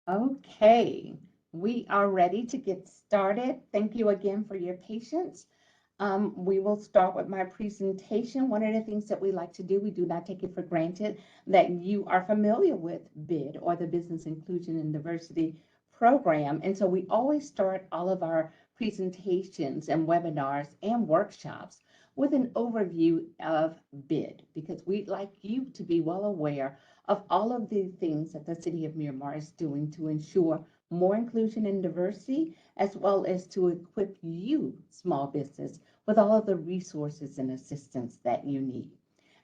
Okay, we are ready to get started. Thank you again for your patience. We will start with my presentation. One of the things that we like to do, we do not take it for granted that you are familiar with BID, or the Business Inclusion and Diversity Program. And so we always start all of our presentations and webinars and workshops with an overview of BID, because we'd like you to be well aware of all of the things that the City of Miramar is doing to ensure more inclusion and diversity, as well as to equip you, small business, with all of the resources and assistance that you need.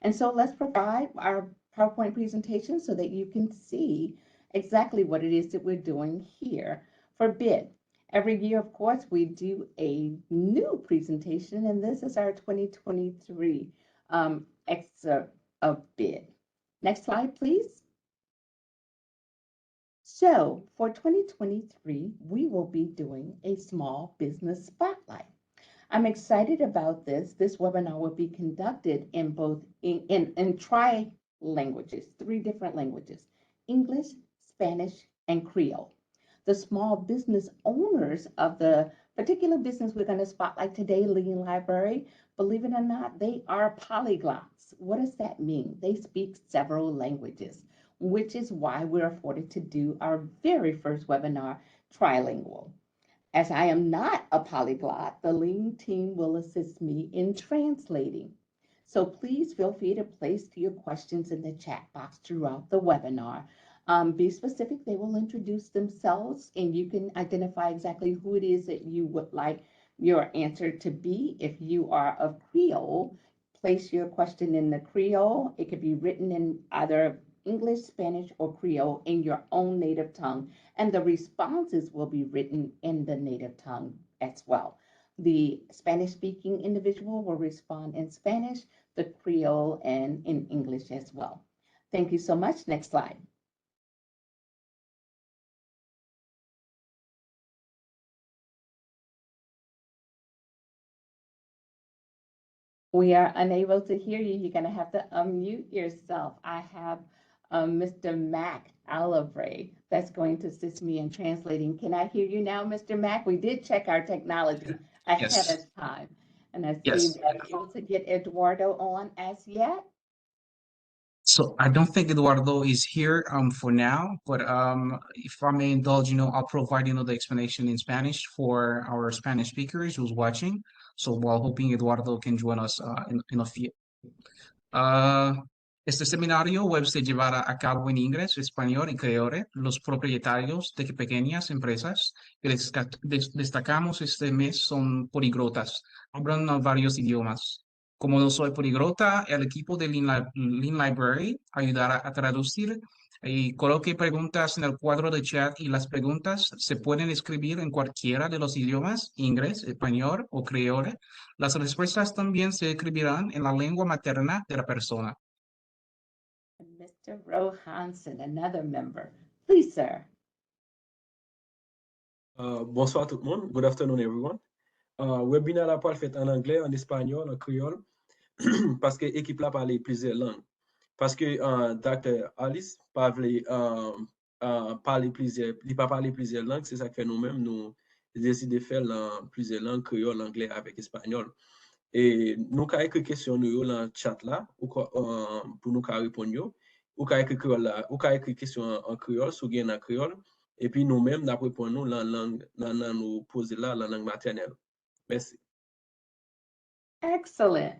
And so let's provide our PowerPoint presentation so that you can see exactly what it is that we're doing here for BID. Every year, of course, we do a new presentation, and this is our 2023 excerpt of BID. Next slide, please. So for 2023, we will be doing a small business spotlight. I'm excited about this. This webinar will be conducted in both in tri-languages, 3 different languages: English, Spanish, and Creole. The small business owners of the particular business we're going to spotlight today, Lien Library, believe it or not, they are polyglots. What does that mean? They speak several languages, which is why we're afforded to do our very first webinar trilingual. As I am not a polyglot, the Lien team will assist me in translating. So please feel free to place your questions in the chat box throughout the webinar. Be specific. They will introduce themselves, and you can identify exactly who it is that you would like your answer to be. If you are of Creole, place your question in the Creole. It could be written in either English, Spanish, or Creole in your own native tongue, and the responses will be written in the native tongue as well. The Spanish-speaking individual will respond in Spanish, the Creole, and in English as well. Thank you so much. Next slide. We are unable to hear you. You're going to have to unmute yourself. I have Mr. Mac Alabray that's going to assist me in translating. Can I hear you now, Mr. Mac? We did check our technology ahead Yes, of time. And I see yes. we're able to get Eduardo on as yet. So I don't think Eduardo is here for now, but if I may indulge, I'll provide the explanation in Spanish for our Spanish speakers who's watching. So while hoping Eduardo can join us in a few. Ah, este seminario web se llevará a cabo en inglés, español y creole. Los propietarios de pequeñas empresas que destacamos este mes son políglotas, hablan varios idiomas. Como no soy políglota, el equipo de Lien Library ayudará a traducir y coloque preguntas en el cuadro de chat, y las preguntas se pueden escribir en cualquiera de los idiomas: inglés, español o creole. Las respuestas también se escribirán en la lengua materna de la persona. Mr. Rohanson, another member. Please, sir. Bonsoir tout le monde. Good afternoon, everyone. Webinaire la pou fait en anglais, en espagnol, en créole, parce que l'équipe là parle plusieurs langues. Parce que Dr. Alice parle plusieurs langues, c'est ça que fait nous-mêmes, nous décidons de faire plusieurs langues, créole, anglais avec espagnol. Et nous avons écrit question nous dans le chat là, pour nous répondre. Ou avons écrit question en créole, sous en créole. Et puis nous-mêmes, nous répondons la langue, nous poser là, la langue maternelle. Merci. Excellent.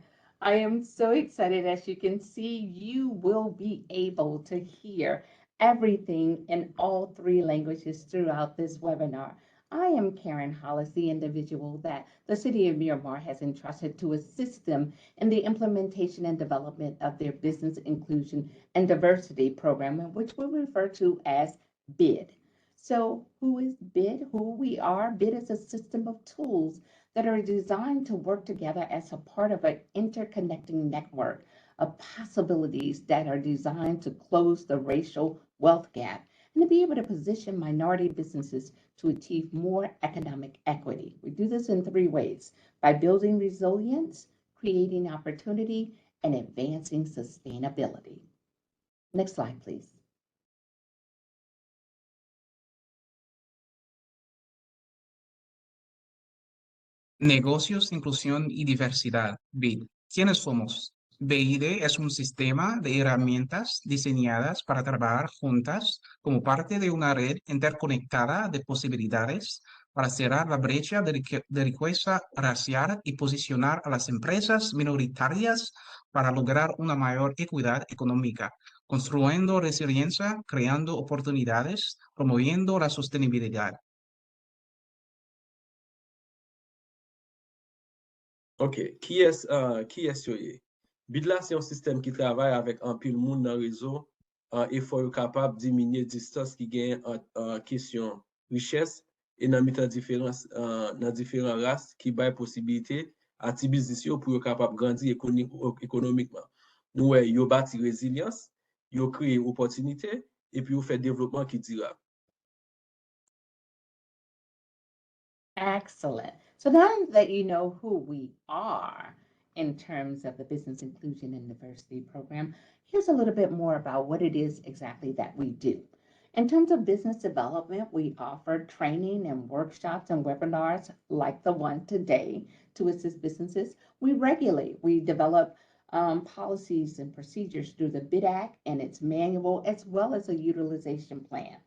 I am so excited. As you can see, you will be able to hear everything in all 3 languages throughout this webinar. I am Karen Hollis, the individual that the City of Miramar has entrusted to assist them in the implementation and development of their Business Inclusion and Diversity Program, which we refer to as BID. So who is BID? Who we are? BID is a system of tools that are designed to work together as a part of an interconnecting network of possibilities that are designed to close the racial wealth gap and to be able to position minority businesses to achieve more economic equity. We do this in 3 ways: by building resilience, creating opportunity, and advancing sustainability. Next slide, please. Negocios, inclusión y diversidad. BID. ¿Quiénes somos? BID es un sistema de herramientas diseñadas para trabajar juntas como parte de una red interconectada de posibilidades para cerrar la brecha de riqueza racial y posicionar a las empresas minoritarias para lograr una mayor equidad económica, construyendo resiliencia, creando oportunidades, promoviendo la sostenibilidad. Ok, ki es yo ye? Bid la se yon sistem ki travay avèk an pil moun nan rezo e fò yo kapab diminye distans ki gen an kesyon riches e nan mitan nan diferent ras ki bay posibilite a ti biznis yo pou yo kapab grandi ekonomikman. Nou we, yo bati rezilyans, yo kreye opotinite e pi yo fè devlopman ki dirab. Excellent. So now that you know who we are in terms of the Business Inclusion and Diversity Program, here's a little bit more about what it is exactly that we do. In terms of business development, we offer training and workshops and webinars like the one today to assist businesses. We regulate, we develop policies and procedures through the BID Act and its manual, as well as a utilization plan.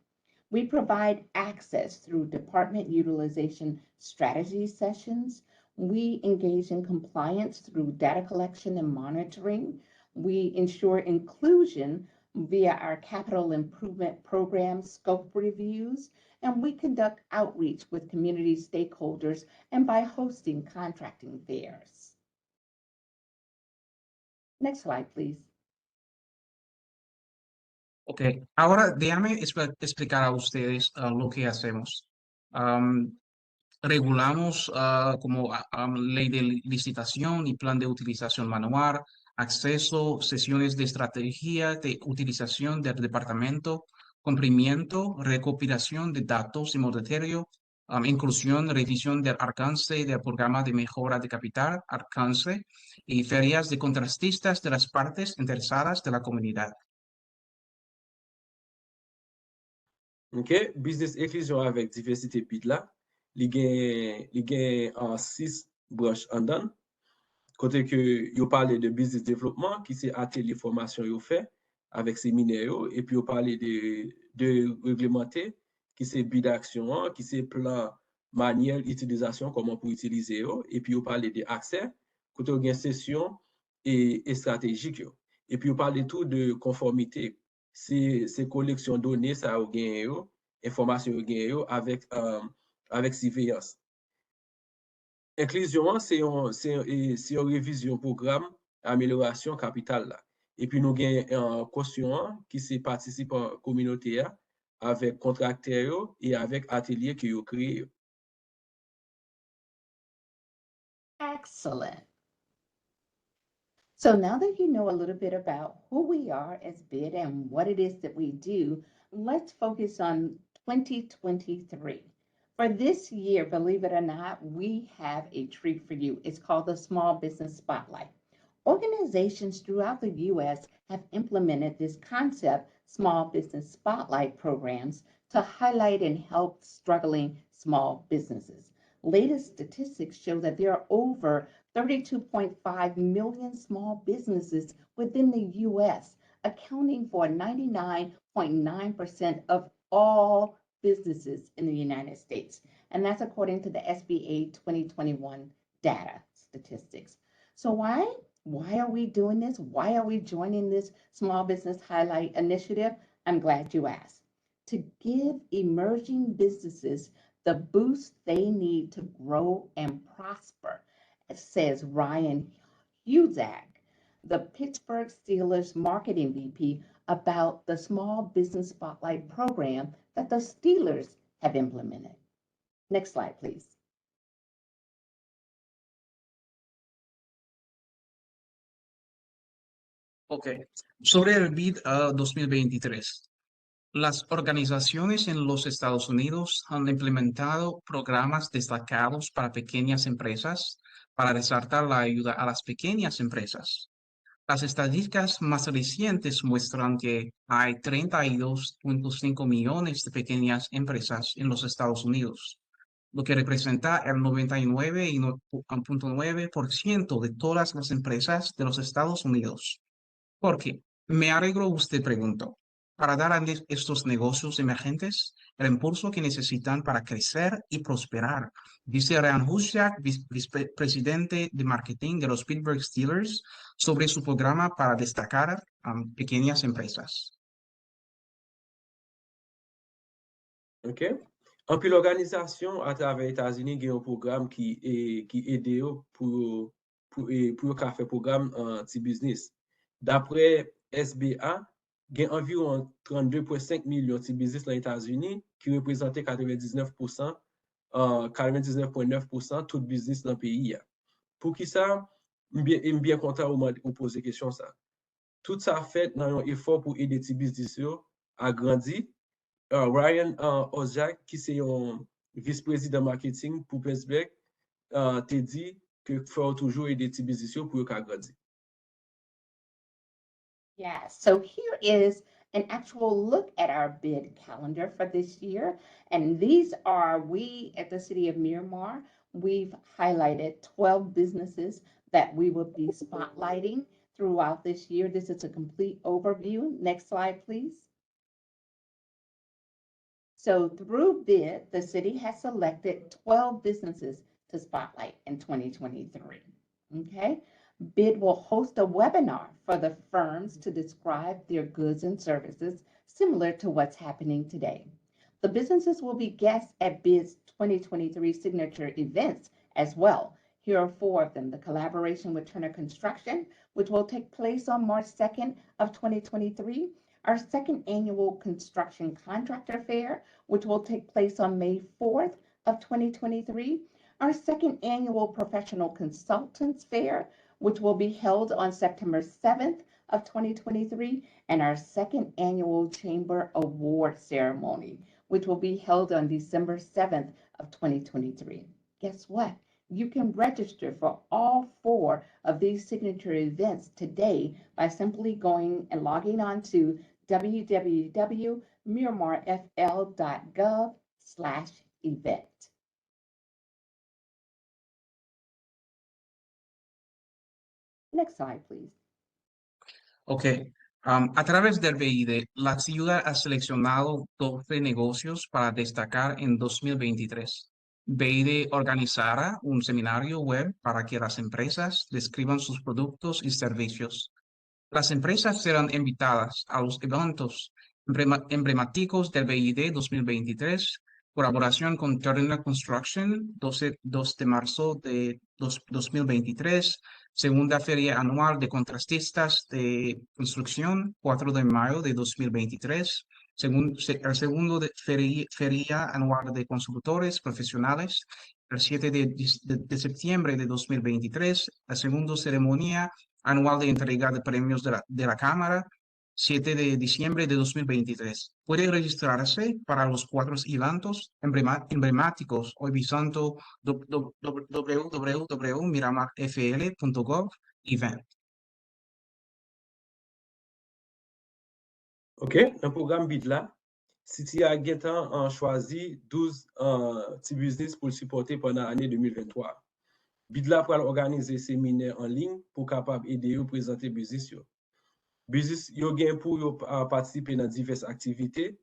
We provide access through department utilization strategy sessions. We engage in compliance through data collection and monitoring. We ensure inclusion via our capital improvement program scope reviews, and we conduct outreach with community stakeholders and by hosting contracting fairs. Next slide, please. Ok, ahora déjame explicar a ustedes lo que hacemos. Regulamos como ley de licitación y plan de utilización manual, acceso, sesiones de estrategia de utilización del departamento, cumplimiento, recopilación de datos y monitorio, inclusión, revisión del alcance del programa de mejora de capital, alcance, y ferias de contratistas de las partes interesadas de la comunidad. Ok, business inclusion avèk diversite bid la, li gen an 6 branch an dan, kote ke yo pale de business development, ki se atelier formasyon yo fè, avèk seminer yo, epi yo pale de reglemente, ki se bid aksyon an, ki se plan manuel utilizasyon, koman pou utilize yo, epi yo pale de akse, kote yo gen sesyon e strategik yo. Epi yo pale tout de konformite, se koleksyon donè sa yo gen yo, informasyon yo gen yo, avèk siveyans. Inclusion, se yon revizyon program amelorasyon kapital la. Epi nou gen kosyon ki se participan kominote ya, avèk kontrakter yo, e avèk atelier ki yo kreye yo. Excellent. So now that you know a little bit about who we are as BID and what it is that we do, let's focus on 2023. For this year, believe it or not, we have a treat for you. It's called the Small Business Spotlight. Organizations throughout the U.S. have implemented this concept, Small Business Spotlight programs, to highlight and help struggling small businesses. Latest statistics show that there are over 32.5 million small businesses within the U.S., accounting for 99.9% of all businesses in the United States. And that's according to the SBA 2021 data statistics. So why are we doing this? Why are we joining this Small Business Highlight Initiative? I'm glad you asked. To give emerging businesses the boost they need to grow and prosper, says Ryan Huzak, the Pittsburgh Steelers marketing VP, about the Small Business Spotlight program that the Steelers have implemented. Next slide, please. Ok, sobre el BID 2023. Las organizaciones en los Estados Unidos han implementado programas destacados para pequeñas empresas para resaltar la ayuda a las pequeñas empresas. Las estadísticas más recientes muestran que hay 32.5 millones de pequeñas empresas en los Estados Unidos. lo que representa el 99,9% de todas las empresas de los Estados Unidos. ¿Por qué? Me alegro, usted preguntó. Para dar a estos negocios emergentes el impulso que necesitan para crecer y prosperar, dice Ryan Husiak, vicepresidente de marketing de los Pittsburgh Steelers, sobre su programa para destacar a pequeñas empresas. OK? En puis l'organisation à travers les États-Unis, il y a un programme qui aide pour faire programme petit business. D'après SBA, il y a environ 32,5 millions de business dans les États-Unis qui représentent 99%, 99,9% tout business dans le pays. Pour qui ça, je suis bien content de poser question ça. Tout ça fait dans un effort pour aider les business à grandir. Ryan Ozak, qui c'est un vice-président marketing pour Pittsburgh, te dit que faut toujours aider les business pour grandir. Yeah, so here is an actual look at our bid calendar for this year. And these are, we at the City of Miramar, we've highlighted 12 businesses that we will be spotlighting throughout this year. This is a complete overview. Next slide, please. So through bid, the city has selected 12 businesses to spotlight in 2023. Okay. BID will host a webinar for the firms to describe their goods and services, similar to what's happening today. The businesses will be guests at BID's 2023 signature events as well. Here are 4 of them. The collaboration with Turner Construction, which will take place on March 2nd of 2023. Our second annual construction contractor fair, which will take place on May 4th of 2023. Our second annual professional consultants fair, which will be held on September 7th of 2023, and our second annual Chamber Award ceremony, which will be held on December 7th of 2023. Guess what? You can register for all 4 of these signature events today by simply going and logging on to www.miramarfl.gov/event. Next slide, please. Ok. A través del BID, la ciudad ha seleccionado 12 negocios para destacar en 2023. BID organizará un seminario web para que las empresas describan sus productos y servicios. Las empresas serán invitadas a los eventos emblemáticos del BID 2023, colaboración con Turner Construction, 2 de marzo de 2023, segunda feria anual de contratistas de construcción, 4 de mayo de 2023, el segundo feria anual de consultores profesionales, el 7 de septiembre de 2023, la segunda ceremonia anual de entrega de premios de la Cámara, 7 de diciembre de 2023. Puede registrarse para los 4 eventos emblemáticos hoy visitando www.miramarfl.gov/event. OK? Dans le programme BID là, City a choisi 12 petits business pour le supporter pendant l'année 2023. BID là pour organiser séminaire en ligne pour capable aider à présenter business yo. Business yo gain pour participer dans diverses activités.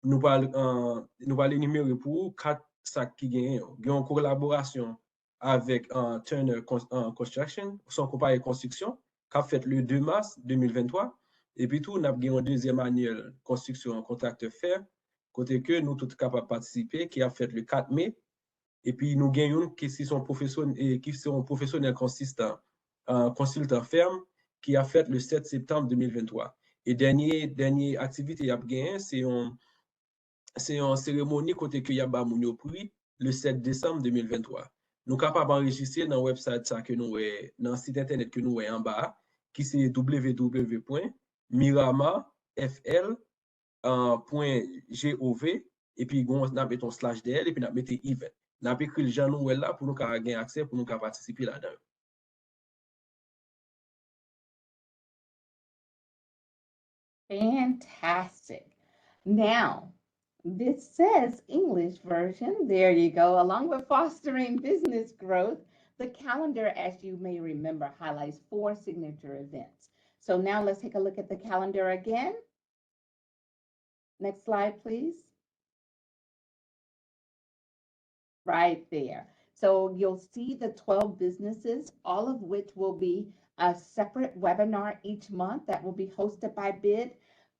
Nous allons énumérer pour 4 sacs qui gagnent. Il y a une collaboration avec Turner Construction, son compagnie de construction, qui a fait le 2 mars 2023. Et puis tout, nous avons une deuxième annuelle construction contracteur fer, côté que nous tous capables de participer, qui a fait le 4 mai. Et puis nous gagnons qui sont professionnels consultants ferme, qui a fait le 7 septembre 2023. Et dernière activité à gagner, c'est une cérémonie côté que y a ba moun prix le 7 décembre 2023. Nous capables d'enregistrer dans le website ça que nous dans le site internet que nous en bas qui c'est www.miramarfl.gov et puis on a mis ton /del et puis on a mis event. On a écrit le gens nous là pour nous gagner accès pour nous participer là-dedans. Fantastic. Now, This says English version. There you go. Along with fostering business growth, the calendar, as you may remember, highlights 4 signature events. So now let's take a look at the calendar again. Next slide, please. Right there. So you'll see the 12 businesses, all of which will be a separate webinar each month that will be hosted by BID.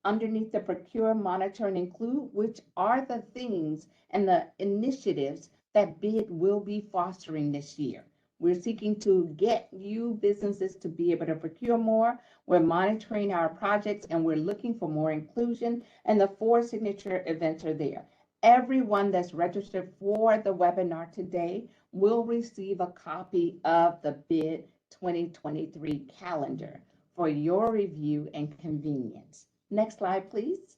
Underneath the procure, monitor, and include, which are the things and the initiatives that BID will be fostering this year. We're seeking to get you businesses to be able to procure more. We're monitoring our projects and we're looking for more inclusion. And the 4 signature events are there. Everyone that's registered for the webinar today will receive a copy of the BID 2023 calendar for your review and convenience. Next slide, please.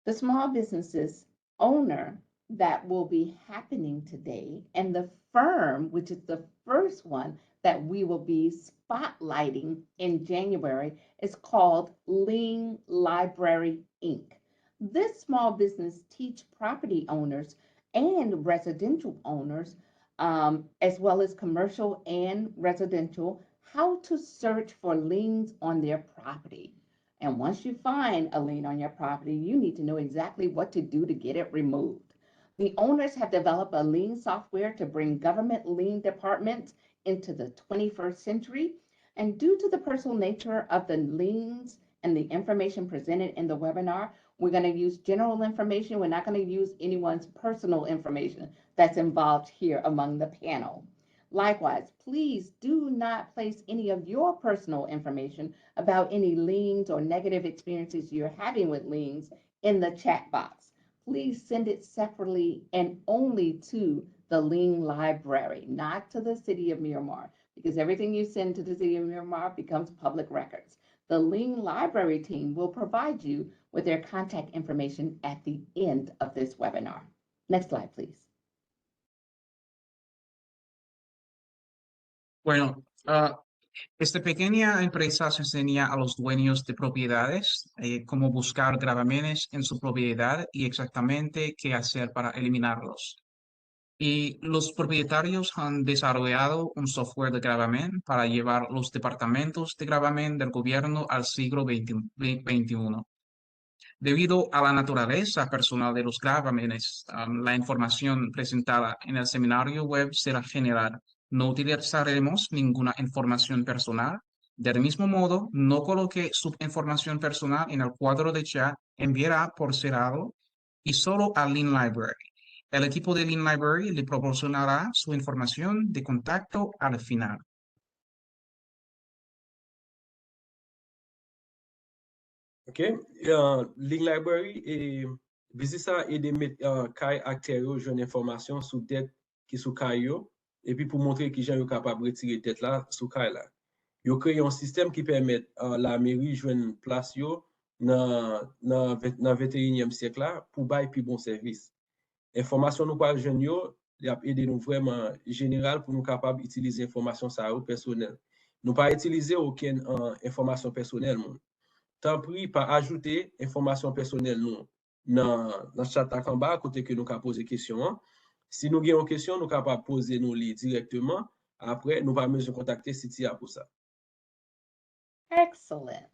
The small businesses owner that will be happening today and the firm, which is the first one that we will be spotlighting in January, is called Lien Library, Inc. This small business teach property owners and residential owners, as well as commercial and residential, how to search for liens on their property. And once you find a lien on your property, you need to know exactly what to do to get it removed. The owners have developed a lien software to bring government lien departments into the 21st century. And due to the personal nature of the liens and the information presented in the webinar, we're going to use general information. We're not going to use anyone's personal information that's involved here among the panel. Likewise, please do not place any of your personal information about any liens or negative experiences you're having with liens in the chat box. Please send it separately and only to the Lien Library, not to the City of Miramar, because everything you send to the City of Miramar becomes public records. The Lien Library team will provide you with their contact information at the end of this webinar. Next slide, please. Bueno, esta pequeña empresa se enseña a los dueños de propiedades cómo buscar gravámenes en su propiedad y exactamente qué hacer para eliminarlos. Y los propietarios han desarrollado un software de gravamen para llevar los departamentos de gravamen del gobierno al siglo XXI. Debido a la naturaleza personal de los gravámenes, la información presentada en el seminario web será general. No utilizaremos ninguna información personal. Del mismo modo, no coloque su información personal en el cuadro de chat, enviará por cerrado y solo a Lien Library. El equipo de Lien Library le proporcionará su información de contacto al final. Ok, Lien Library vize sa ede met kay akter yo jwen informasyon sou det ki sou kay yo, epi pou montre ki jan yo kapab retire det la sou kay la. Yo kreye yon sistem ki permet la meri jwen plas yo nan 21e siyek la pou bay pi bon servis. Informasyon nou pal jwen yo, li ap ede nou vreman general pou nou kapab itilize informasyon sa yo personel. Nou pa itilize ouken informasyon personel moun. Tant pri pa ajoute informasyon personel nou nan chat ak an ba, kote ke nou ka pose kesyon. Si nou gen yon kesyon, nou ka pa pose nou li direktman. Apre, nou pa mèjou kontakte Sitia pou sa. Excellent.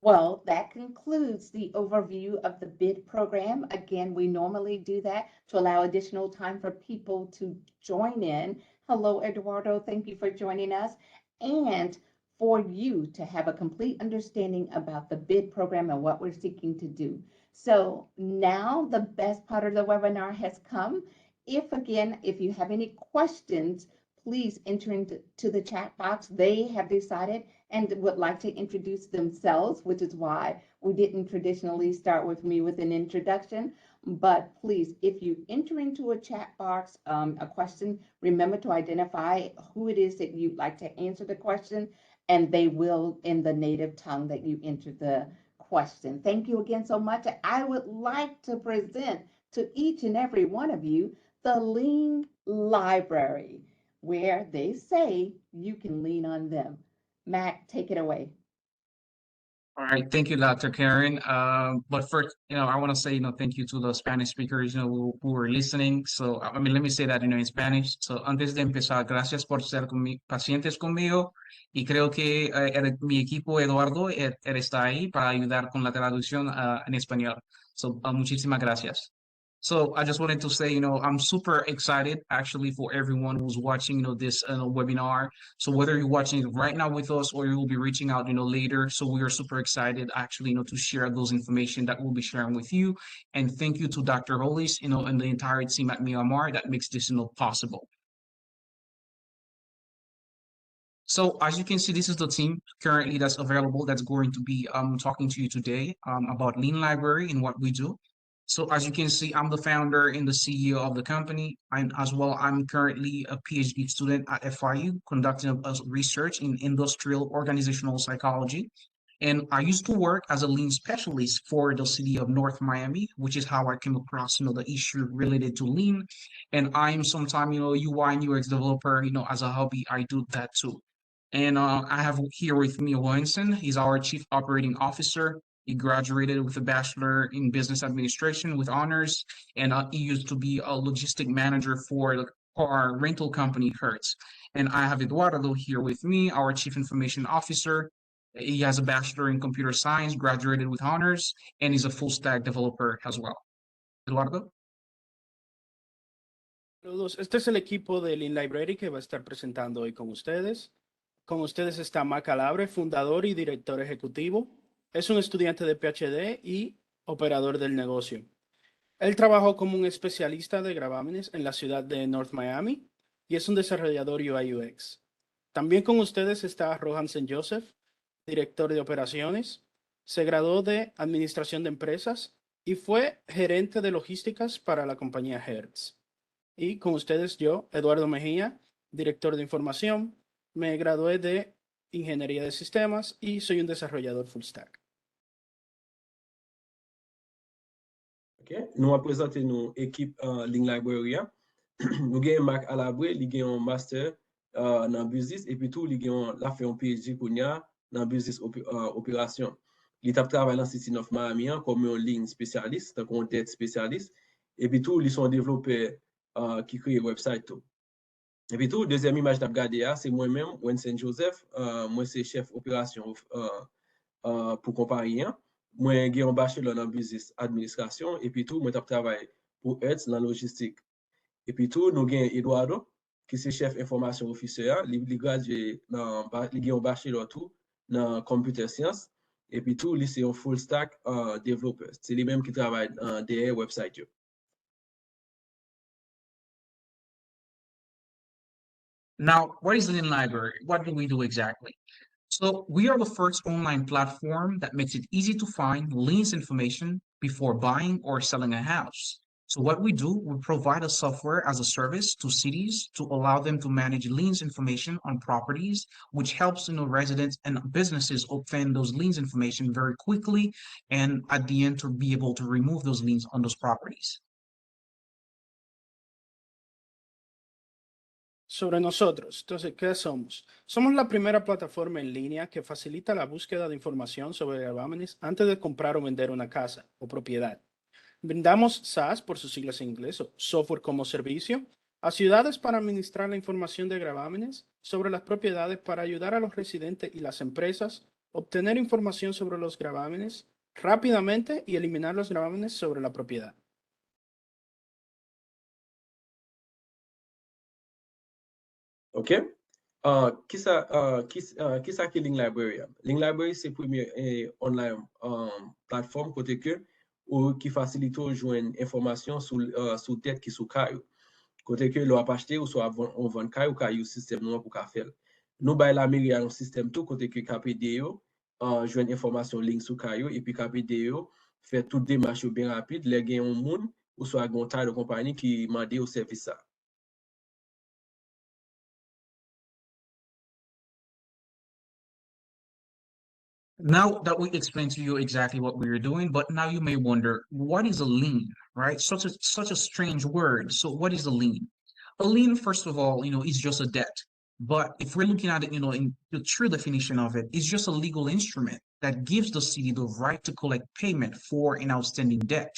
Well, that concludes the overview of the BID program. Again, we normally do that to allow additional time for people to join in. Hello, Eduardo. Thank you for joining us. And for you to have a complete understanding about the BID program and what we're seeking to do. So now the best part of the webinar has come. If you have any questions, please enter into the chat box. They have decided and would like to introduce themselves, which is why we didn't traditionally start with me with an introduction. But please, if you enter into a chat box a question, remember to identify who it is that you'd like to answer the question, and they will in the native tongue that you enter the question. Thank you again so much. I would like to present to each and every one of you the Lien Library, where they say you can lean on them. Mac, take it away. All right, thank you, Dr. Karen. But first, I want to say, thank you to the Spanish speakers, who were listening. So, I mean, let me say that, in Spanish. So, antes de empezar, gracias por ser pacientes conmigo. Y creo que mi equipo, Eduardo, él está ahí para ayudar con la traducción en español. So, muchísimas gracias. So, I just wanted to say, I'm super excited actually for everyone who's watching, this webinar. So whether you're watching it right now with us or you will be reaching out, later. So we are super excited actually, to share those information that we'll be sharing with you. And thank you to Dr. Hollis, and the entire team at Myanmar that makes this, possible. So as you can see, this is the team currently that's available that's going to be talking to you today about Lien Library and what we do. So as you can see, I'm the founder and the CEO of the company. I'm currently a PhD student at FIU conducting a research in industrial organizational psychology. And I used to work as a lien specialist for the city of North Miami, which is how I came across, the issue related to lien. And I'm sometime, UI and UX developer, as a hobby, I do that too. And I have here with me Williamson. He's our Chief Operating Officer. He graduated with a Bachelor in Business Administration with honors, and he used to be a logistic manager for the car rental company Hertz. And I have Eduardo here with me, our Chief Information Officer. He has a Bachelor in Computer Science, graduated with honors, and he's a full stack developer as well. Eduardo? Saludos, este es el equipo de Lien Library que va a estar presentando hoy con ustedes. Con ustedes está Mac Calabre, fundador y director ejecutivo. Es un estudiante de PhD y operador del negocio. Él trabajó como un especialista de gravámenes en la ciudad de North Miami y es un desarrollador UI UX. También con ustedes está Rohan St. Joseph, director de operaciones. Se graduó de administración de empresas y fue gerente de logísticas para la compañía Hertz. Y con ustedes yo, Eduardo Mejía, director de información. Me gradué de ingeniería de sistemas y soy un desarrollador full stack. Ok, nous allons présenter nos équipes Lien Library. Nous avons Mac Alabre, il a un master dans business et puis tout, il a fait un PhD pour dans business opération. Il a travaillé dans le City of Miami comme un ligne spécialiste, un content spécialiste et puis tout, ils sont développeurs qui créent un website tout. Et puis tout, deuxième image que regardé, c'est moi-même, Winston Joseph, moi c'est chef opération pour compagnie. Moi j'ai un bachelor dans business administration et puis tout, moi travaille pour Hertz dans logistique. Et puis tout, nous avons Eduardo qui c'est chef information officer, il gradué dans il a un bachelor tout dans computer science et puis tout, lui c'est un full stack développeur. C'est lui même qui travaille derrière website yo. Now, what is Lien Library? What do we do exactly? So we are the first online platform that makes it easy to find liens information before buying or selling a house. So what we do, we provide a software as a service to cities to allow them to manage liens information on properties, which helps residents and businesses obtain those liens information very quickly, and at the end to be able to remove those liens on those properties. Sobre nosotros, entonces, ¿qué somos? Somos la primera plataforma en línea que facilita la búsqueda de información sobre gravámenes antes de comprar o vender una casa o propiedad. Brindamos SaaS, por sus siglas en inglés, o software como servicio, a ciudades para administrar la información de gravámenes sobre las propiedades para ayudar a los residentes y las empresas a obtener información sobre los gravámenes rápidamente y eliminar los gravámenes sobre la propiedad. OK? Qui ça qui Lien Library? Lien Library c'est premier online plateforme côté que ou qui facilite joindre information sous tête qui sous caillou. Côté que l'on acheter ou soit on vend caillou système nous pour faire. Nous bail la mairie un système tout côté que KPDO joindre information ligne sous caillou et puis KPDO fait toute démarche bien rapide, les gain un monde ou soit un taille de compagnie qui mande au service ça. Now that we explained to you exactly what we are doing, but now you may wonder, what is a lien, right? Such a strange word. So what is a lien? A lien, first of all, is just a debt. But if we're looking at it, in the true definition of it, it's just a legal instrument that gives the city the right to collect payment for an outstanding debt.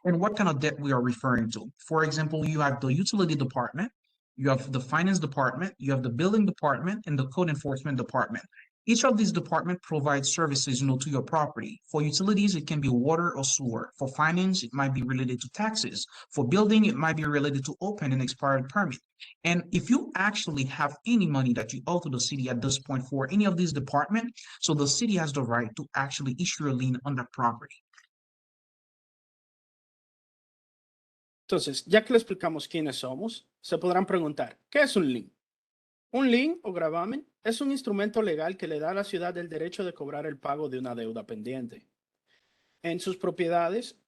And what kind of debt we are referring to? For example, you have the utility department, you have the finance department, you have the building department, and the code enforcement department. Each of these departments provides services, to your property. For utilities, it can be water or sewer. For finance, it might be related to taxes. For building, it might be related to open and expired permit. And if you actually have any money that you owe to the city at this point for any of these departments, so the city has the right to actually issue a lien on that property. Entonces, ya que le explicamos quiénes somos, se podrán preguntar, ¿qué es un lien? Un lien o gravamen es un instrumento legal que le da a la ciudad el derecho de cobrar el pago de una deuda pendiente. En sus propiedades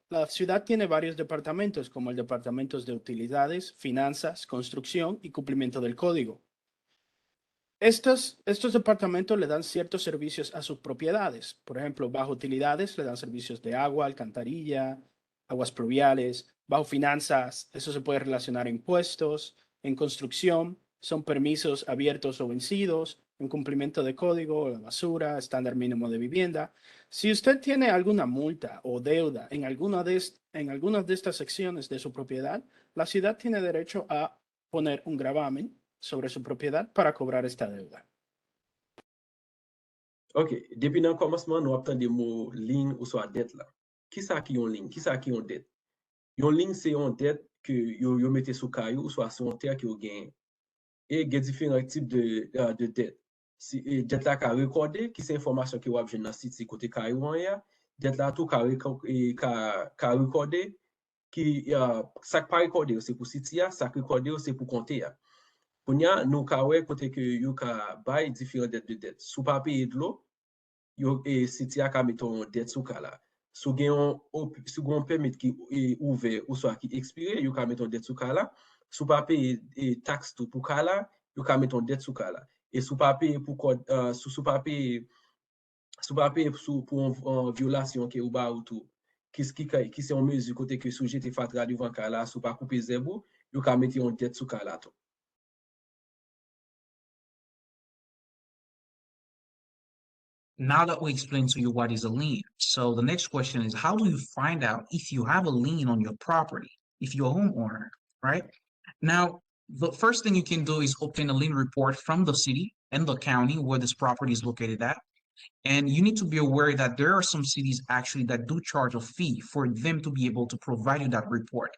la ciudad tiene varios departamentos, como el departamento de utilidades, finanzas, construcción y cumplimiento del código. Estos departamentos le dan ciertos servicios a sus propiedades. Por ejemplo, bajo utilidades le dan servicios de agua, alcantarilla, aguas pluviales. Bajo finanzas, eso se puede relacionar a impuestos. En construcción, son permisos abiertos o vencidos. En cumplimiento de código, la basura, estándar mínimo de vivienda. Si usted tiene alguna multa o deuda en algunas de estas secciones de su propiedad, la ciudad tiene derecho a poner un gravamen sobre su propiedad para cobrar esta deuda. Ok, depuis dans le commencement, nous avons des mots ligne ou soit dette là. Qui ça qui ont ligne? Qui ça qui ont dette? Une ligne, c'est une dette que vous mettez sous caillou ou soit sur un terre que vous gagnez. Et il y a différents types de dettes. Si dette là qu'a recordé, qui c'est information que vous avez dans le site côté caillou en ya, dette là tout qu'a recordé, qui ça pas recordé, c'est pour site ya, ça recordé, c'est pour compter ya. Kounya, nous kawè côté que you ka bay différentes dettes de dette. Sous pas payer de l'eau, yo et si a ka meton dette sous kala. Sous gon permis qui est ouvert ou soit qui expiré, you ka meton dette sous kala. Sous pas payer taxe tout pour kala, you ka meton dette sous kala. Et sous pas payer pour sous pas payer pour une violation qui est ou ba ou tout. Qui c'est en mesure côté que sujet te fatra devant kala, sous pas couper zéro, you ka meton dette sous kala tout. Now that we explained to you what is a lien, so the next question is, how do you find out if you have a lien on your property, if you're a homeowner, right? Now, the first thing you can do is obtain a lien report from the city and the county where this property is located at. And you need to be aware that there are some cities actually that do charge a fee for them to be able to provide you that report.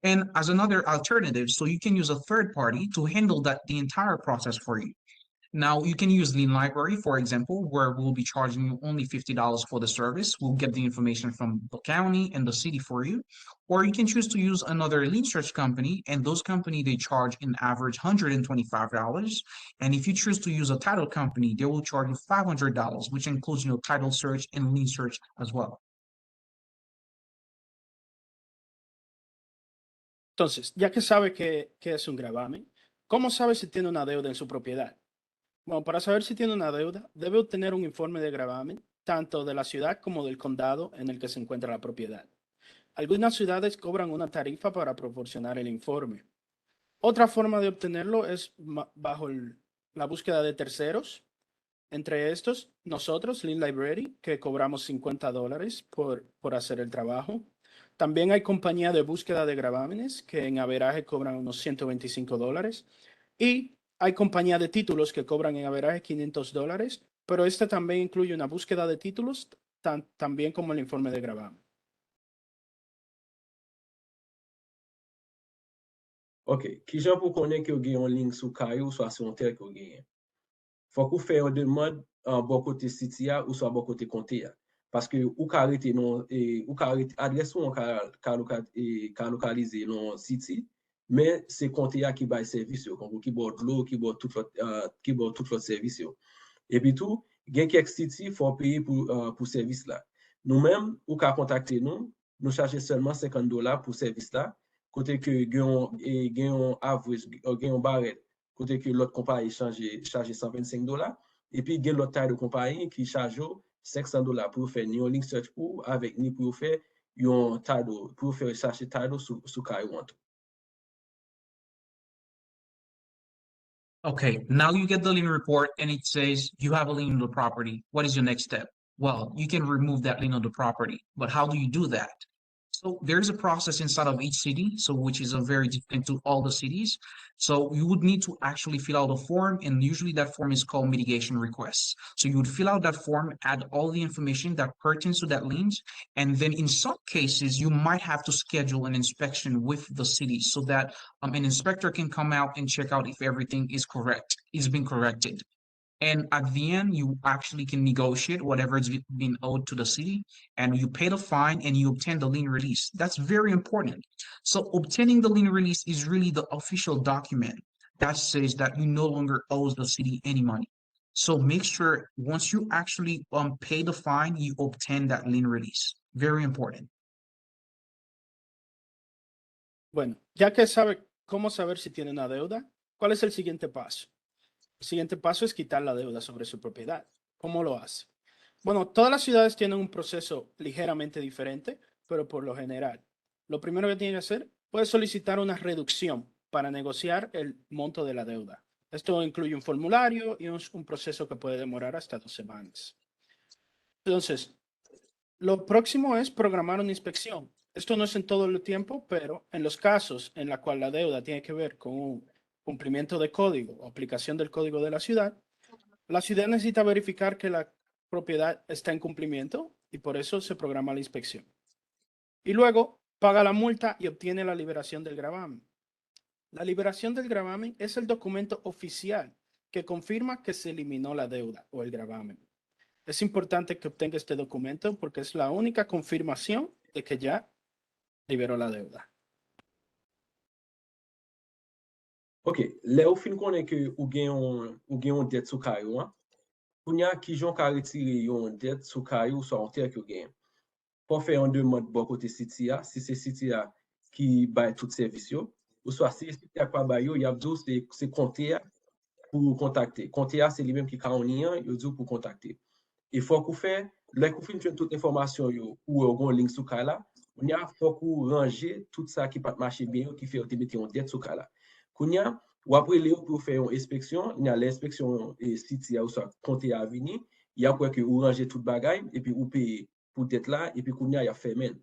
And as another alternative, so you can use a third party to handle the entire process for you. Now, you can use Lien Library, for example, where we'll be charging you only $50 for the service. We'll get the information from the county and the city for you. Or you can choose to use another lien search company, and those company, they charge an average $125. And if you choose to use a title company, they will charge you $500, which includes, title search and lien search as well. Entonces, ya que sabe que es un gravamen, ¿cómo sabe si tiene una deuda en su propiedad? Bueno, para saber si tiene una deuda, debe obtener un informe de gravamen, tanto de la ciudad como del condado en el que se encuentra la propiedad. Algunas ciudades cobran una tarifa para proporcionar el informe. Otra forma de obtenerlo es bajo la búsqueda de terceros. Entre estos, nosotros, Lien Library, que cobramos $50 por hacer el trabajo. También hay compañía de búsqueda de gravámenes que en averaje cobran unos $125. Y hay compañía de títulos que cobran en averaje $500, pero esta también incluye una búsqueda de títulos, también como el informe de gravamen. Ok, qui jan pou konen que vous avez en ligne sous caillou, soit sur un terre que vous avez. Faut que vous fassiez une demande bon côté city ou soit bon côté comté. Parce que ou ka arrêter non ou ka adresse ou ka localiser non city, mais c'est comté qui bail service comme qui bord l'eau, qui bord tout l'autre service. Et puis tout, gen quelques city faut payer pour service là. Nous-mêmes ou ka contacter nous charger seulement $50 pour service là. Côté que gagne average gagne barret côté que l'autre compagnie charge $125 et puis gagne l'autre taille de compagnie qui charge $500 pour faire une link search pour avec ni pour faire un title pour faire chercher title sous caillou. Okay, now you get the lien report and it says you have a lien on the property. What is your next step? Well, you can remove that lien on the property, but how do you do that? So there's a process inside of each city, so which is a very different to all the cities. So you would need to actually fill out a form, and usually that form is called mitigation requests. So you would fill out that form, add all the information that pertains to that liens, and then in some cases you might have to schedule an inspection with the city so that an inspector can come out and check out if everything is correct, is being corrected. And at the end, you actually can negotiate whatever is being owed to the city, and you pay the fine and you obtain the lien release. That's very important. So obtaining the lien release is really the official document that says that you no longer owe the city any money. So make sure once you actually pay the fine, you obtain that lien release. Very important. Bueno, ya que sabe cómo saber si tiene una deuda, ¿cuál es el siguiente paso? El siguiente paso es quitar la deuda sobre su propiedad. ¿Cómo lo hace? Bueno, todas las ciudades tienen un proceso ligeramente diferente, pero por lo general, lo primero que tiene que hacer, puede solicitar una reducción para negociar el monto de la deuda. Esto incluye un formulario y un proceso que puede demorar hasta 2 semanas. Entonces, lo próximo es programar una inspección. Esto no es en todo el tiempo, pero en los casos en los cuales la deuda tiene que ver con un cumplimiento de código o aplicación del código de la ciudad necesita verificar que la propiedad está en cumplimiento y por eso se programa la inspección. Y luego paga la multa y obtiene la liberación del gravamen. La liberación del gravamen es el documento oficial que confirma que se eliminó la deuda o el gravamen. Es importante que obtenga este documento porque es la única confirmación de que ya liberó la deuda. Ok, le ou fin konen ke ou gen yon det sou kayo an, kounya ki jon ka retire yon det sou kayo ou sa an ter ki ou gen. Po fè yon demande bon kote siti ya, si se siti ya ki bay tout servis yo, ou soit si siti ya kwa bay yo, yap djou se konte ya pou kontakte. Konte ya se li menm ki ka on yan, yo djou pou kontakte. E fò kou fè, lè kou fin fè tout informasyon yo ou yon link sou kala, kounya fò kou range tout sa ki pat mache bien yo ki fè yon te mette yon det sou kala. Kounya, ou apre le ou pou fè yon inspeksyon, yon l'inspeksyon siti ya ou sa konte ya vini, ya pou ke ou range tout bagay, et puis ou paye pour être là, et puis kounya y a fait men.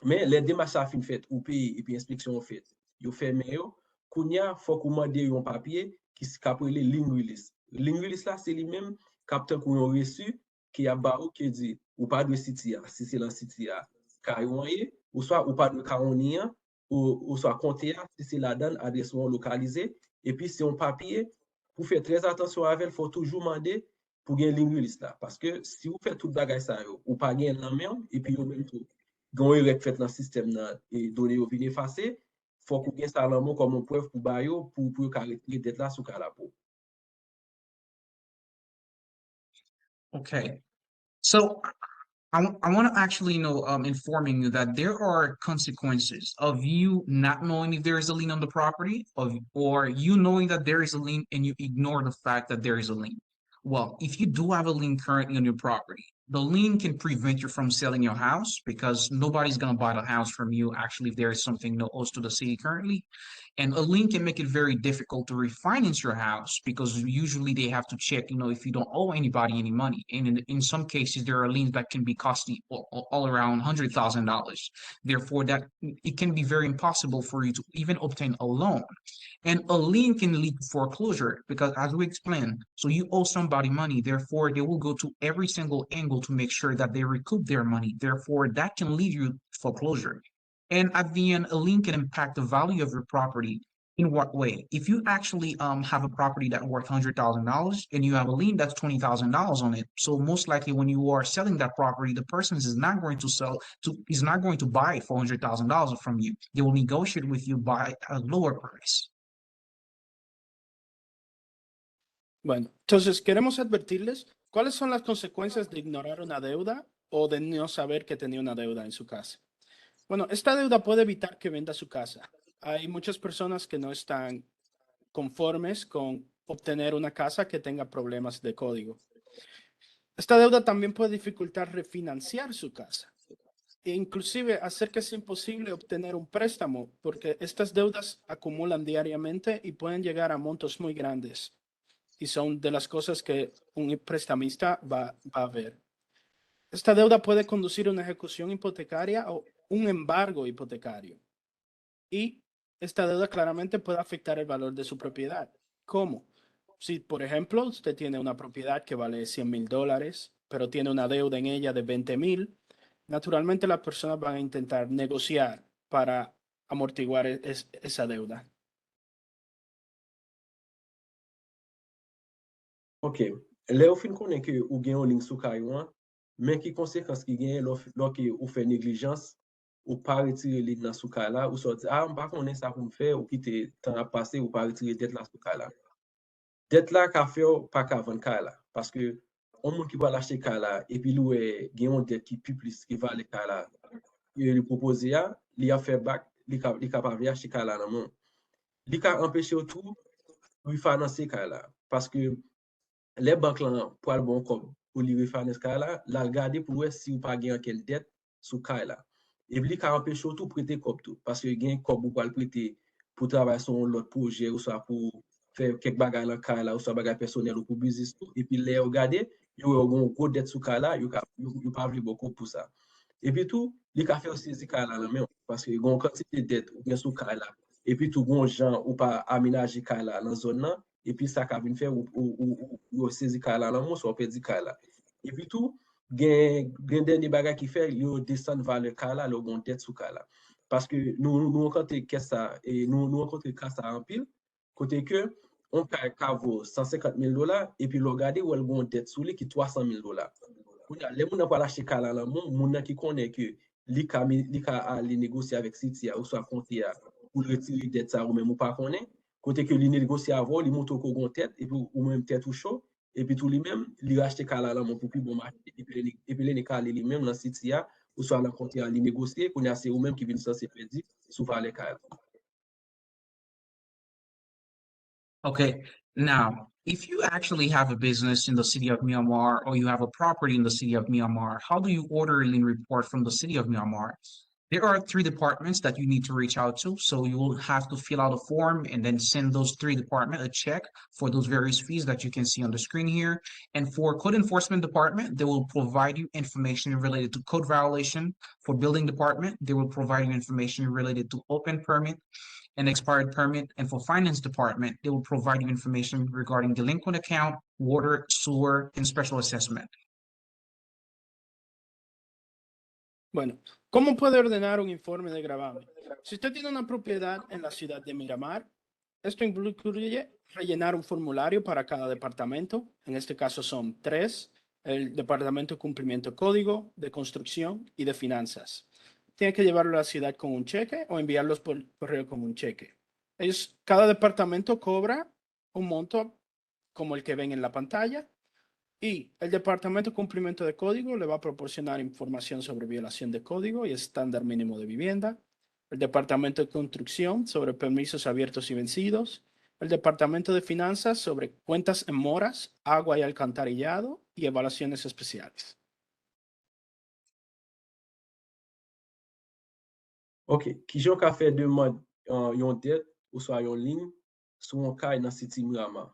Mais les démarches à fin fait, ou paye, et puis inspection fait, yo fait men yo, kounya faut qu'on mande yon papier qui s'appelle lien release. Lien release là, c'est lui-même capteur qu'on yon reçu, qui a ba ou qui dit, ou pas de siti ya, si c'est dans siti ya, kayoye, ou soit ou pas de kaonian, ou soit compte ya, si c'est la donne, adresse localisée, et puis c'est un papier, pour faire très attention avec, il faut toujours demander pour gagner ligne release là. Parce que si vous faites tout bagay ça, ou pas gagner la même, et puis vous même tout, vous avez fait dans le système et donner au vin effacé, il faut que vous gagniez ça comme une preuve pour bayo, pour caractériser d'être là sous calapo. Okay. So I want to actually informing you that there are consequences of you not knowing if there is a lien on the property or you knowing that there is a lien and you ignore the fact that there is a lien. Well, if you do have a lien currently on your property, the lien can prevent you from selling your house because nobody's going to buy the house from you actually if there is something no owes to the city currently. And a lien can make it very difficult to refinance your house because usually they have to check, if you don't owe anybody any money. And in some cases, there are liens that can be costly all around $100,000. Therefore, that it can be very impossible for you to even obtain a loan. And a lien can lead to foreclosure because, as we explained, so you owe somebody money. Therefore, they will go to every single angle to make sure that they recoup their money. Therefore, that can lead you to foreclosure. And at the end, a lien can impact the value of your property. In what way? If you actually have a property that worth $100,000 and you have a lien that's $20,000 on it, so most likely when you are selling that property, the person is not going to buy it for $100,000 from you. They will negotiate with you by a lower price. Bueno, entonces queremos advertirles cuáles son las consecuencias de ignorar una deuda o de no saber que tenía una deuda en su casa. Bueno, esta deuda puede evitar que venda su casa. Hay muchas personas que no están conformes con obtener una casa que tenga problemas de código. Esta deuda también puede dificultar refinanciar su casa. e inclusive hacer que sea imposible obtener un préstamo, porque estas deudas acumulan diariamente y pueden llegar a montos muy grandes. Y son de las cosas que un prestamista va a ver. Esta deuda puede conducir a una ejecución hipotecaria o un embargo hipotecario. Y esta deuda claramente puede afectar el valor de su propiedad. ¿Cómo? Si, por ejemplo, usted tiene una propiedad que vale $100,000, pero tiene una deuda en ella de 20,000, naturalmente las personas van a intentar negociar para amortiguar esa deuda. Ok, le ou fin konen ke ou gen yon ling sou kaywan, men ki konsekans ki gen lò ke ou fe neglijans, ou pa retire lig nan sou kay la, ou so di, mpa konen sa pou mfe, ou ki te tan ap pase, ou pa retire det la sou kay la. Det la ka fe ou pa ka van kay la, paske on moun ki pa lache kay la, epi lou gen yon det ki pi plis ki va le kay la, li propose ya, li a fe bak, li ka pa ve ache kay la nan moun. Li ka empeshe ou tou, li finanse kay la, paske les banques là pour le bon comme pour lui refinance là la regarder pour voir si ou pas gain quelle dette sous cas là et puis il empêche tout prêter comme tout parce que gain comme ou pas le prêter pour travailler sur l'autre projet ou soit pour faire quelques bagages dans cas là ou soit bagages personnels ou pour business tout et puis les regarder il y a une grosse dette sous cas là il pas beaucoup pour ça et puis tout il a fait aussi ces cas là même parce que gon quantité de dette ou bien sous cas là et puis tout bon gens ou pas aménager cas là dans zone là et puis ça qu'a vinn faire ou saisi cas là dans soit perdu cas là et puis tout gen dernier bagage qui fait yo descend valeur cas là le gon dette sous cas là parce que nous rencontrer qu'est ça et nous rencontrer cas ça en pile côté que on ka vaut $150,000 et puis le regarder ou le gon dette sous lui qui $300,000 les gens pas lâcher cas là moun qui connaît que li ka aller négocier avec City ou soit compter pour retirer dette ça ou même ou pas connaît côté que li négocier avant li monte ko gon tête et puis ou même tête ou chaud et puis tout lui même li racheter cas là pour plus bon marché et puis les cas li même dans City ou soit dans compter li négocier qu'on a c'est ou même qui vient censé perdu sous par les cas. Okay, now, if you actually have a business in the city of Myanmar or you have a property in the city of Myanmar, how do you order a lien report from the city of Myanmar? There are three departments that you need to reach out to. So you will have to fill out a form and then send those three departments a check for those various fees that you can see on the screen here. And for code enforcement department, they will provide you information related to code violation. For building department, they will provide you information related to open permit and expired permit. And for finance department, they will provide you information regarding delinquent account, water, sewer, and special assessment. Bueno, ¿cómo puede ordenar un informe de gravamen? Si usted tiene una propiedad en la ciudad de Miramar, esto incluye rellenar un formulario para cada departamento. En este caso son 3, el departamento de cumplimiento código, de construcción y de finanzas. Tiene que llevarlo a la ciudad con un cheque o enviarlos por correo con un cheque. Cada departamento cobra un monto como el que ven en la pantalla y el departamento de cumplimiento de código le va a proporcionar información sobre violación de código y estándar mínimo de vivienda. El departamento de construcción sobre permisos abiertos y vencidos. El departamento de finanzas sobre cuentas en moras, agua y alcantarillado y evaluaciones especiales. Ok, ki jon ka fè demande yon dette ou soit yon ligne sou yon kay nan City Miramar.